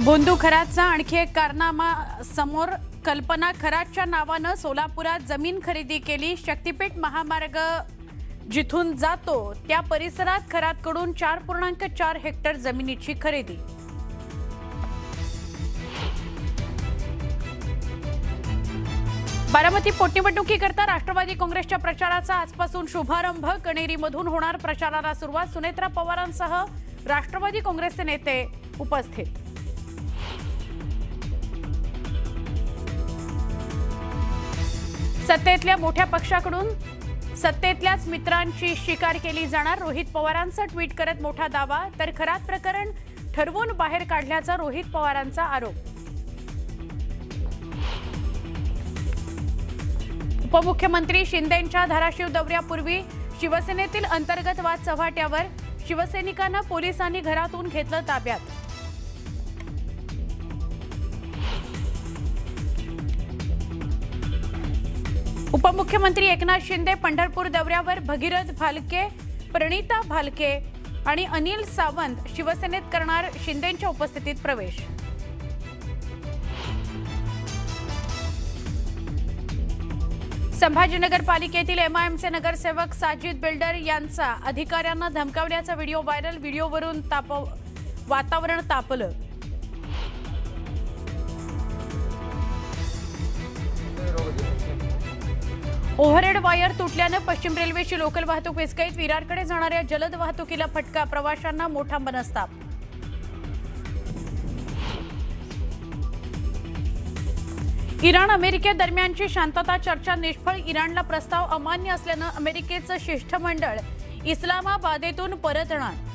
बोंधू खरातचा आणखी एक कारनामा समोर. कल्पना खरातच्या नावानं सोलापुरात जमीन खरेदी केली. शक्तीपीठ महामार्ग जिथून जातो त्या परिसरात खरातकडून 4.4 हेक्टर जमिनीची खरेदी. बारामती पोटनिवडणुकीकरता राष्ट्रवादी काँग्रेसच्या प्रचाराचा आजपासून शुभारंभ. कणेरीमधून होणार प्रचाराला सुरुवात. सुनेत्रा पवारांसह राष्ट्रवादी काँग्रेसचे नेते उपस्थित. सत्तेतल्या मोठ्या पक्षाकडून सत्तेतल्याच मित्रांची शिकार केली जाणार. रोहित पवारांचा ट्विट करत मोठा दावा. तर खरात प्रकरण ठरवून बाहेर काढल्याचा रोहित पवारांचा आरोप. उपमुख्यमंत्री शिंदेंच्या धाराशिव दौऱ्यापूर्वी शिवसेनेतील अंतर्गत वाद चव्हाट्यावर. शिवसैनिकांना पोलिसांनी घरातून घेतलं ताब्यात. उपमुख्यमंत्री एकनाथ शिंदे पंढरपूर दौऱ्यावर. भगीरथ भालके, प्रणिता भालके आणि अनिल सावंत शिवसेनेत करणार शिंदेंच्या उपस्थितीत प्रवेश. संभाजीनगर पालिकेतील एमआयएमचे नगरसेवक साजिद बिल्डर यांचा अधिकाऱ्यांना धमकावल्याचा व्हिडिओ व्हायरल. व्हिडिओवरून वातावरण तापलं. ओव्हरहेड वायर तुटल्यानं पश्चिम रेल्वेची लोकल वाहतूक विस्कळीत. विरारकडे जाणाऱ्या जलद वाहतुकीला फटका. प्रवाशांना मोठा मनस्ताप. इराण अमेरिकेदरम्यानची शांतता चर्चा निष्फळ. इराणला प्रस्ताव अमान्य असल्यानं अमेरिकेचं शिष्टमंडळ इस्लामाबादेतून परतणार.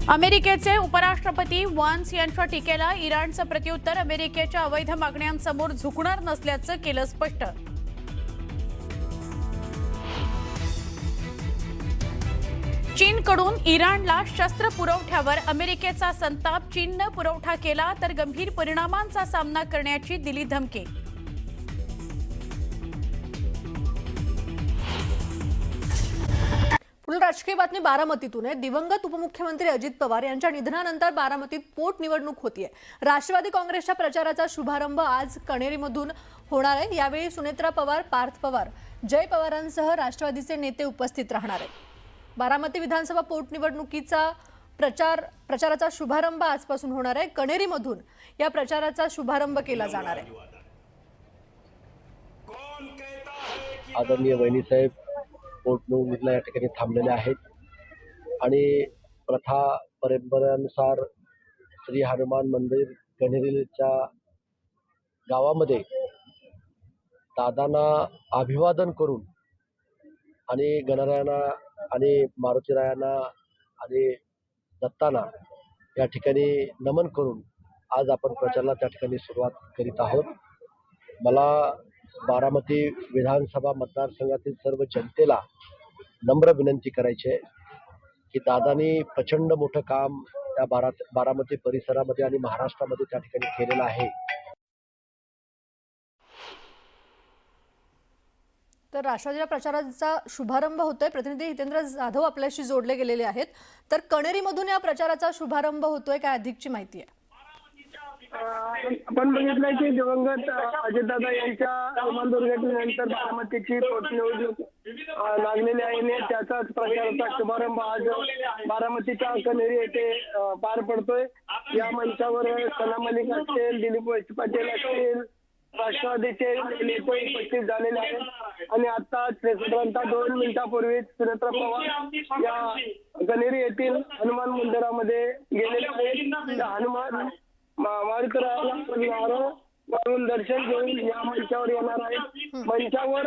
अमेरिकेचे उपराष्ट्रपती वान्स यांच्या टीकेला इराणचं प्रत्युत्तर. अमेरिकेच्या अवैध मागण्यांसमोर झुकणार नसल्याचं केलं स्पष्ट. चीनकडून इराणला शस्त्र पुरवठ्यावर अमेरिकेचा संताप. चीननं पुरवठा केला तर गंभीर परिणामांचा सामना करण्याची दिली धमकी. पुढील राजकीय बातमी बारामतीतून आहे. दिवंगत उपमुख्यमंत्री अजित पवार यांच्या निधनानंतर बारामतीत पोटनिवडणूक होतीये. राष्ट्रवादी काँग्रेसच्या प्रचाराचा शुभारंभ आज कणेरीमधून होणार आहे. यावेळी सुनेत्रा पवार, पार्थ पवार, जय पवारांसह राष्ट्रवादीचे नेते उपस्थित राहणार आहेत. बारामती विधानसभा पोटनिवडणुकीचा प्रचाराचा शुभारंभ आजपासून होणार आहे. कणेरीमधून या प्रचाराचा शुभारंभ केला जाणार आहे. आदरणीय वहिनीसाहेब पोटनिवडणुकीला या ठिकाणी थांबलेले आहेत आणि प्रथा परंपरेनुसार श्री हनुमान मंदिर कणेरीच्या गावामध्ये दादांना अभिवादन करून आणि गणरायांना आणि मारुतीरायांना आणि दत्तांना या ठिकाणी नमन करून आज आपण प्रचाराला त्या ठिकाणी सुरुवात करीत आहोत. मला बारामती विधानसभा मतदारसंघातील सर्व जनतेला नम्र विनंती करायची आहे की दादांनी प्रचंड मोठं काम त्या बारामती परिसरामध्ये आणि महाराष्ट्रामध्ये त्या ठिकाणी केलेलं आहे. तर राष्ट्रवादीच्या प्रचाराचा शुभारंभ होतोय. प्रतिनिधी हितेंद्र जाधव आपल्याशी जोडले गेलेले आहेत. तर कणेरीमधून या प्रचाराचा शुभारंभ होतोय, काय अधिकची माहिती आहे? आपण बघितलंय की दिवंगत अजितदादा यांच्या विमान दुर्घटनेनंतर बारामतीची पोटनिवडणूक लागलेली आहे आणि त्याचाच प्रचाराचा शुभारंभ आज बारामतीच्या कणेरी येथे पार पडतोय. या मंचावर सना मलिक असतील, दिलीप वळसे पाटील असतील, राष्ट्रवादीचे नेते उपस्थित झालेले आहेत आणि आता साधारणतः 2 मिनिटांपूर्वीच सुनेत्रा पवार या कणेरी येथील हनुमान मंदिरामध्ये गेलेले आहेत. हनुमान मारुतीरायाला नारळ वाढून दर्शन घेऊन या मंचावर येणार आहेत. मंचावर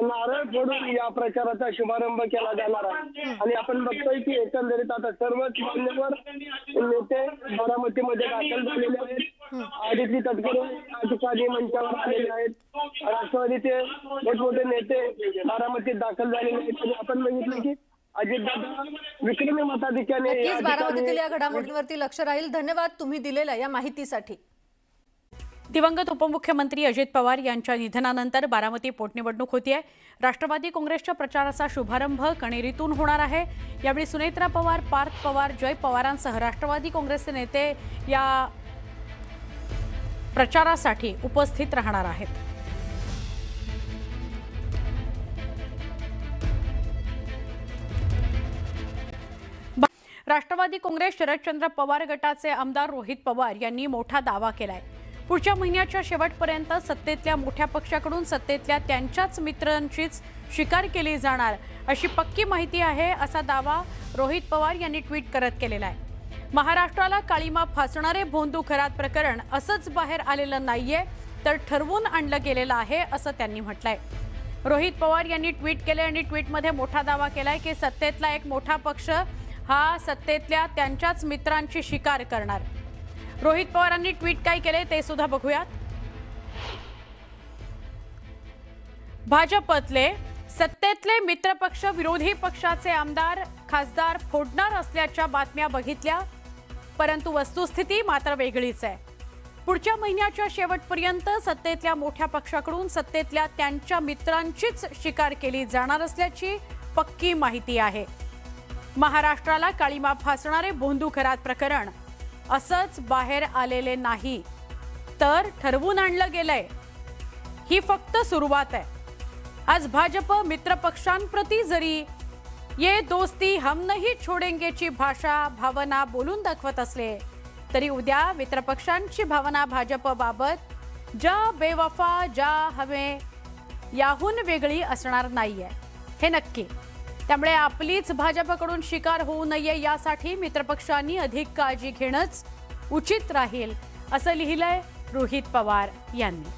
नारळ फोडून या प्रचाराचा शुभारंभ केला जाणार आहे आणि आपण बघतोय की एकंदरीत आता सर्वच मान्यवर नेते बारामतीमध्ये दाखल झालेले आहेत. आदिती तटकरे या ठिकाणी मंचावर आलेले आहेत. राष्ट्रवादीचे मोठमोठे नेते बारामतीत दाखल झालेले आहेत आणि आपण बघितलं की अजितदादा विक्रमी मताधिक्याने नक्कीच बारामतीतील या घडामोडींवरती लक्ष राहील. धन्यवाद तुम्ही दिलेल्या या माहितीसाठी. दिवंगत उपमुख्यमंत्री अजित पवार यांच्या निधनानंतर बारामती पोटनिवडणूक होतीये। राष्ट्रवादी काँग्रेसच्या प्रचाराचा शुभारंभ कणेरीतून होणार आहे। यावेळी सुनेत्रा पवार, पार्थ पवार, जय पवारांसह राष्ट्रवादी काँग्रेसचे नेते या प्रचारासाठी उपस्थित राहणार आहेत। राष्ट्रवादी काँग्रेस शरदचंद्र पवार गटाचे आमदार रोहित पवार यांनी मोठा दावा केलाय। पुढच्या महिन्याच्या शेवटपर्यंत सत्तेतल्या मोठ्या पक्षाकडून सत्तेतल्या त्यांच्याच मित्रांचीच शिकार केली जाणार अशी पक्की माहिती आहे, असा दावा रोहित पवार यांनी ट्विट करत केलेला आहे। महाराष्ट्राला काळीमा फासणारे भोंदू खरात प्रकरण असंच बाहेर आलेलं नाहीये, तर ठरवून आणलं गेलेलं आहे, असं त्यांनी म्हटलंय। रोहित पवार यांनी ट्विट केले आणि ट्विटमध्ये मोठा दावा केलाय की सत्तेतला एक मोठा पक्ष हा सत्तेतल्या त्यांच्याच मित्रांची शिकार करणार। रोहित पवारांनी ट्विट काय केले ते सुद्धा बघूयात। भाजपतले सत्तेतले मित्रपक्ष विरोधी पक्षाचे आमदार खासदार फोडणार असल्याच्या बातम्या बघितल्या, परंतु वस्तुस्थिती मात्र वेगळीच आहे। पुढच्या महिन्याच्या शेवटपर्यंत सत्तेतल्या मोठ्या पक्षाकडून सत्तेतल्या त्यांच्या मित्रांचीच शिकार केली जाणार असल्याची पक्की माहिती आहे। महाराष्ट्राला काळीमा फासणारे भोंदू खरात प्रकरण असंच बाहेर आलेले नाही, तर ठरवून आणलं गेलंय। ही फक्त सुरुवात आहे। आज भाजप मित्रपक्षांप्रती जरी ये दोस्ती हम नहीं छोडेंगेची भावना बोलून दाखवत असले, तरी उद्या मित्रपक्षांची भावना भाजपबाबत जा बेवफा जा हमें याहून वेगळी असणार नाहीये, हे नक्की। त्यामुळे आपलीच भाजपकडून शिकार होऊ नये यासाठी मित्रपक्षांनी अधिक काळजी घेणंच उचित राहील, असं लिहिलंय रोहित पवार यांनी।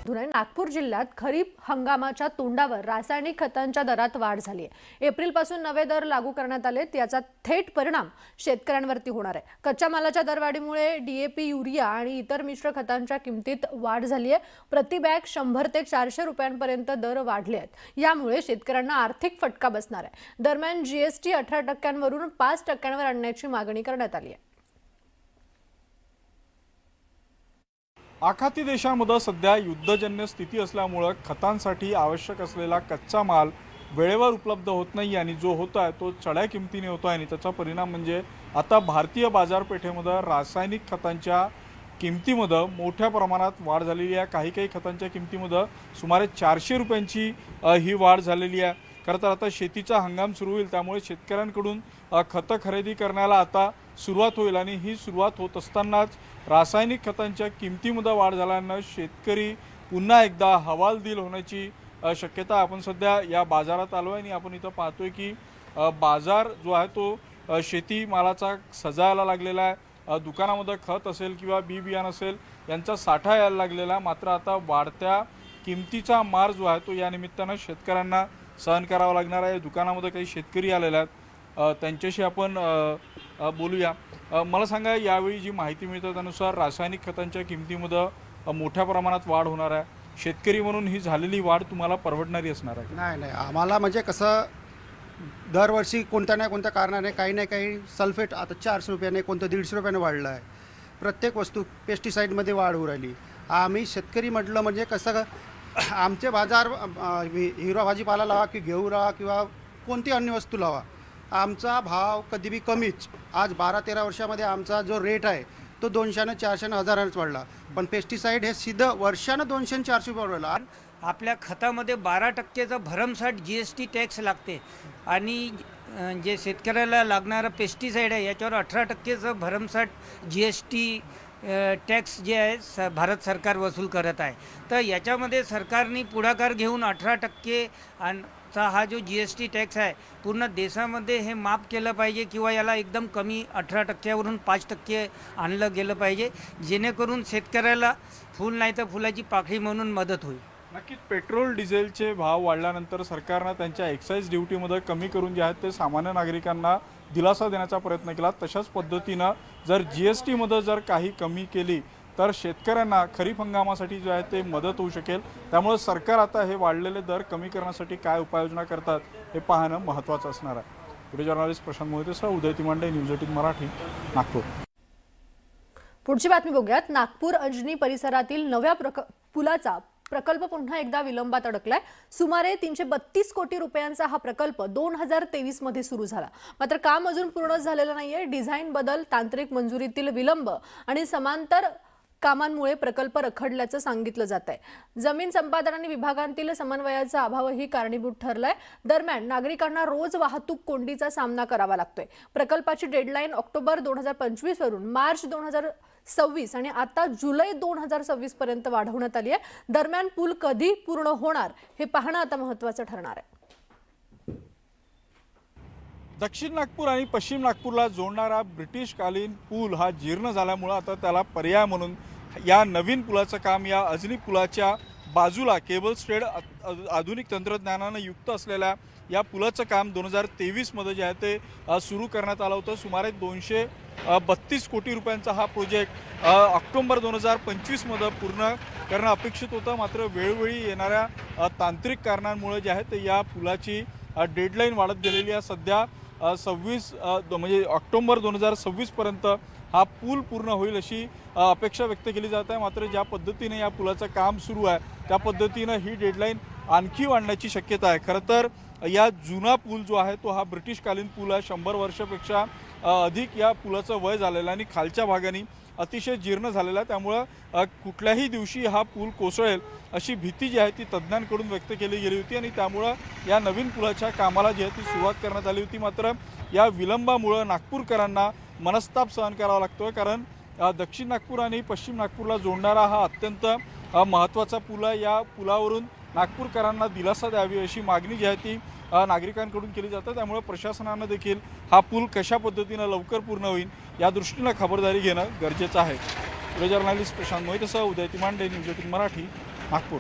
नागपूर जिल्ह्यात खरीप हंगामाच्या तोंडावर रासायनिक खतांच्या दरात वाढ झाली आहे। एप्रिलपासून नवे दर लागू करण्यात आलेत, याचा थेट परिणाम शेतकऱ्यांवरती होणार आहे। कच्च्या मालाच्या दरवाढीमुळे डीएपी, युरिया आणि इतर मिश्र खतांच्या किमतीत वाढ झाली आहे। प्रति बॅग 100 ते 400 रुपयांपर्यंत दर वाढले आहेत। यामुळे शेतकऱ्यांना आर्थिक फटका बसणार आहे। दरम्यान जीएसटी 18% 5% आणण्याची मागणी करण्यात आली आहे। आखाती देशांमध्ये सध्या युद्धजन्य स्थिती असल्यामुळे खतांसाठी आवश्यक असलेला कच्चा माल वेळेवर उपलब्ध होत नाही आणि जो होत आहे तो चढ्या किमतीने होतो आहे आणि त्याचा परिणाम म्हणजे आता भारतीय बाजारपेठेमध्ये रासायनिक खतांच्या किमतीमध्ये मोठ्या प्रमाणात वाढ झालेली आहे। काही खतांच्या किमतीमध्ये सुमारे 400 रुपयांची ही वाढ झालेली आहे। खरं तर आता शेतीचा हंगाम सुरू होईल, त्यामुळे शेतकऱ्यांकडून खतं खरेदी करण्याला आता सुरुवात होईल आणि ही सुरुवात होत असतानाच रासायनिक खतांच्या किमतीमध्ये वाढ झाल्यानं शेतकरी पुन्हा एकदा हवालदिल होण्याची शक्यता। आपण सध्या या बाजारात आलो आहे आणि आपण इथं पाहतोय की बाजार जो आहे तो शेती मालाचा सजायला लागलेला आहे। दुकानामध्ये खत असेल किंवा बी बियाणं असेल यांचा साठा यायला लागलेला, मात्र आता वाढत्या किमतीचा मार जो आहे तो या निमित्तानं शेतकऱ्यांना सहन करावा लागणार आहे। दुकानामध्ये काही शेतकरी आलेले आहेत, त्यांच्याशी आपण बोलूया। मला सांगा, यावेळी जी माहिती मिळते त्यानुसार रासायनिक खतांच्या किमतीमध्ये मोठ्या प्रमाणात वाढ होणार आहे। शेतकरी म्हणून ही झालेली वाढ तुम्हाला परवडणारी असणार आहे? नाही, आम्हाला म्हणजे कसं दरवर्षी कोणत्या ना कोणत्या कारणाने काही ना काही सल्फेट आता 400 रुपयाने, कोणतं 150 रुपयाने वाढलं आहे। प्रत्येक वस्तू पेस्टिसाईडमध्ये वाढ होऊ राहिली। आम्ही शेतकरी म्हटलं म्हणजे कसं आमचे बाजार हिरवा भाजीपाला लावा की घेऊ लावा किंवा कोणती अन्य वस्तू लावा, आमचा भाव कधी बी कमीच। आज 12-13 वर्षामध्ये आमचा जो रेट आहे तो 200, 400, 1000 वाढला, पण पेस्टिसाईड हे सीधं वर्षानं 200, 400 रुपये वाढला। आपल्या खतामध्ये 12% भरमसाठ जीएसटी टॅक्स लागते आणि जे शेतकऱ्याला लागणारं पेस्टिसाईड आहे याच्यावर 18% भरमसाठ जीएसटी टॅक्स जे आहे भारत सरकार वसूल करत आहे। तर याच्यामध्ये सरकारने पुढाकार घेऊन 18% चा हा जो जीएसटी टॅक्स आहे पूर्ण देशामध्ये हे माफ केलं पाहिजे किंवा याला एकदम कमी 18%वरून 5% आणलं गेलं पाहिजे, जेणेकरून शेतकऱ्याला फूल नाही तर फुलाची पाकळी म्हणून मदत होईल। नक्कीच पेट्रोल डिझेलचे भाव वाढल्यानंतर सरकारनं त्यांच्या एक्साईज ड्युटीमध्ये कमी करून जे आहेत ते सामान्य नागरिकांना दिलासा देण्याचा प्रयत्न केला। तशाच पद्धतीनं जर जीएसटीमध्ये जर काही कमी केली तर शेतकऱ्यांना खरीप हंगामासाठी जे आहे ते मदत होऊ शकेल। त्यामुळे सरकार आता हे वाढलेले दर कमी करण्यासाठी काय उपाययोजना करतात हे पाहणं महत्त्वाचं असणार आहे। व्हिडिओ जर्नलिस्ट प्रशांत मोहितेसह उदय तिमांडे, न्यूज 18 मराठी, नागपूर। पुढची बातमी बघूयात. नागपूर अजनी परिसरातील नव्या पुलाचा प्रकल्प पुन्हा एकदा विलंबात अडकलाय. सुमारे 332 कोटी रुपयांचा हा प्रकल्प 2023 मध्ये सुरू झाला. मात्र काम अजून पूर्ण झालेलं नाहीये. डिझाईन बदल, तांत्रिक मंजुरीतील विलंब आणि समांतर कामांमुळे प्रकल्प रखडल्याचं सांगितलं जात आहे. जमीन संपादन आणि विभागांतील समन्वयाचा अभावही कारणीभूत ठरलाय. दरम्यान नागरिकांना रोज वाहतूक कोंडीचा सामना करावा लागतोय. प्रकल्पाची डेडलाईन ऑक्टोबर 2025 वरून मार्च 2026 आणि आता जुलै 2026 पर्यंत वाढवण्यात आली आहे. दरम्यान पूल कधी पूर्ण होणार हे पाहणं आता महत्त्वाचं ठरणार आहे. दक्षिण नागपूर आणि पश्चिम नागपूरला जोडणारा ब्रिटिशकालीन पूल हा जीर्ण झाल्यामुळे आता त्याला पर्याय म्हणून या नवीन पुलाचं काम, या अजनी पुलाच्या बाजूला केबल स्टेड आधुनिक तंत्रज्ञानानं युक्त असलेल्या या पुलाचं काम 2023 मध्ये जे आहे ते सुरू करण्यात आलं होतं. सुमारे 232 कोटी रुपयांचा हा प्रोजेक्ट ऑक्टोबर 2025 मध्ये पूर्ण करणं अपेक्षित होतं. मात्र वेळोवेळी येणाऱ्या तांत्रिक कारणांमुळे जे आहे ते या पुलाची डेडलाईन वाढत गेलेली आहे. सध्या 26 म्हणजे ऑक्टोबर 2026 पर्यंत हा पूल पूर्ण होईल अशी अपेक्षा व्यक्त केली जात आहे. मात्र ज्या पद्धतीने या पुलाचं काम सुरू आहे त्या पद्धतीनं ही डेडलाईन आणखी वाढण्याची शक्यता आहे. खरं तर या जुना पूल जो आहे तो हा ब्रिटिशकालीन पूल आहे. 100 वर्षापेक्षा अधिक या पुलाचं वय झालेलं आणि खालच्या भागाने अतिशय जीर्ण झालेला आहे. त्यामुळं कुठल्याही दिवशी हा पूल कोसळेल अशी भीती जी आहे ती तज्ज्ञांकडून व्यक्त केली गेली होती आणि त्यामुळं या नवीन पुलाच्या कामाला जी आहे ती सुरुवात करण्यात आली होती. मात्र या विलंबामुळं नागपूरकरांना मनस्ताप सहन करावा लागतोय. कारण दक्षिण नागपूर आणि पश्चिम नागपूरला जोडणारा हा अत्यंत महत्त्वाचा पूल आहे. या पुलावरून नागपूरकरांना दिलासा द्यावी अशी मागणी जी आहे ती नागरिकांकडून केली जाते. त्यामुळे प्रशासनानं देखील हा पूल कशा पद्धतीनं लवकर पूर्ण होईल या दृष्टीनं खबरदारी घेणं गरजेचं आहे. व्हिडिओ जर्नलिस्ट प्रशांत मोहितसह उदय तिमांडे, न्यूज 18 मराठी, नागपूर.